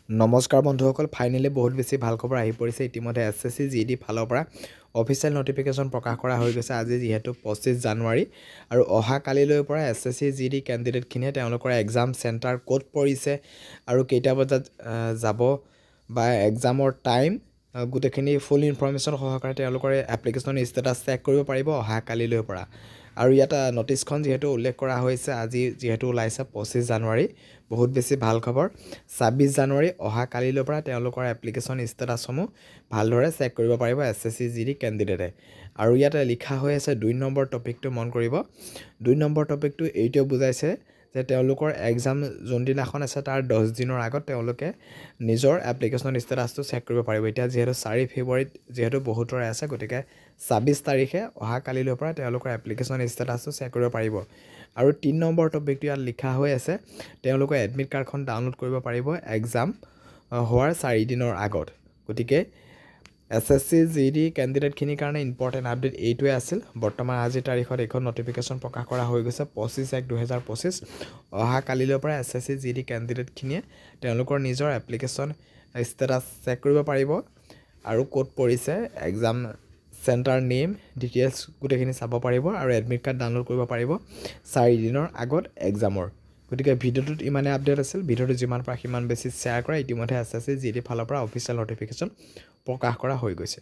নমস্কাৰ বন্ধুসকল ফাইনেলি বহুত বেছি ভাল খবৰ আহি পৰিছে ইতিমধ্যে এছএছসি জিডি ফালৰ পৰা অফিচিয়েল নটিফিকেশ্যন প্ৰকাশ কৰা হৈ গৈছে আজি যিহেতু 25 জানুৱাৰী আৰু অহা কালিলৈ পৰা এছএছসি জিডি ক্যান্ডিডেটখিনিয়ে তেওঁলোকৰ এক্সাম চেণ্টাৰ ক'ত পৰিছে আৰু কেইটা বজাত যাব বা এক্সামৰ টাইম গোটেইখিনি ফুল ইনফৰমেশ্যন সহকাৰে তেওঁলোকৰ এপ্লিকেশ্যন ষ্টেটাছ চেক কৰিব পাৰিব অহা কালিলৈ পৰা আৰু ইয়াত নটিছখন যেহেতু উল্লেখ কৰা হৈছে আজি যেহেতু ওলাইছে 25 জানুৱাৰী বহুত বেছি ভাল খবৰ 26 জানুৱাৰী অহা কালিলৈ পৰা তেওঁলোকৰ এপ্লিকেশ্যন ষ্টেটাছসমূহ ভালদৰে চেক কৰিব পাৰিব এছএছসি জিডি ক্যান্ডিডেটে আৰু ইয়াত লিখা হৈ আছে 2 নম্বৰ টপিকটো মন কৰিব 2 নম্বৰ টপিকটো এইটো বুজাইছে যে তেওঁলোকৰ এক্সাম যোনদিনাখন আছে তাৰ 10 দিনৰ আগত তেওঁলোকে নিজৰ এপ্লিকেশ্যন ষ্টেটাছটো চেক কৰিব পাৰিব এতিয়া যেহেতু 4 ফেব্ৰুৱাৰীত যেহেতু বহুতৰে আছে গতিকে 26 তাৰিখে অহা কালিলৈ পৰা তেওঁলোকৰ এপ্লিকেশ্যন ষ্টেটাছটো চেক কৰিব পাৰিব আৰু 3 নম্বৰ টপিকটো ইয়াত লিখা হৈ আছে তেওঁলোকে এডমিট কাৰ্ডখন ডাউনলোড কৰিব পাৰিব এক্সাম হোৱাৰ 4 দিনৰ আগত গতিকে এছএছসি জিডি ক্যান্ডিডেটখিনিৰ কাৰণে ইম্পৰ্টেণ্ট আপডেট এইটোৱে আছিল বৰ্তমান আজিৰ তাৰিখত এখন নটিফিকেশ্যন প্ৰকাশ কৰা হৈ গৈছে 25/1/2025 অহা কালিলৈ পৰা এছএছসি জিডি ক্যান্ডিডেটখিনিয়ে তেওঁলোকৰ নিজৰ এপ্লিকেশ্যন ষ্টেটাছ চেক কৰিব পাৰিব আৰু ক'ত পৰিছে এক্সাম চেণ্টাৰ নেম ডিটেইলছ গোটেইখিনি চাব পাৰিব আৰু এডমিট কাৰ্ড ডাউনলোড কৰিব পাৰিব 4 দিনৰ আগত এক্সামৰ গতিকে ভিডিঅ'টোত ইমানে আপডেট আছিল ভিডিঅ'টো যিমান পৰা সিমান বেছি শ্বেয়াৰ কৰা ইতিমধ্যে এছএছসি জিডি ফালৰ পৰা অফিচিয়েল নটিফিকেশ্যন প্ৰকাশ কৰা হৈ গৈছে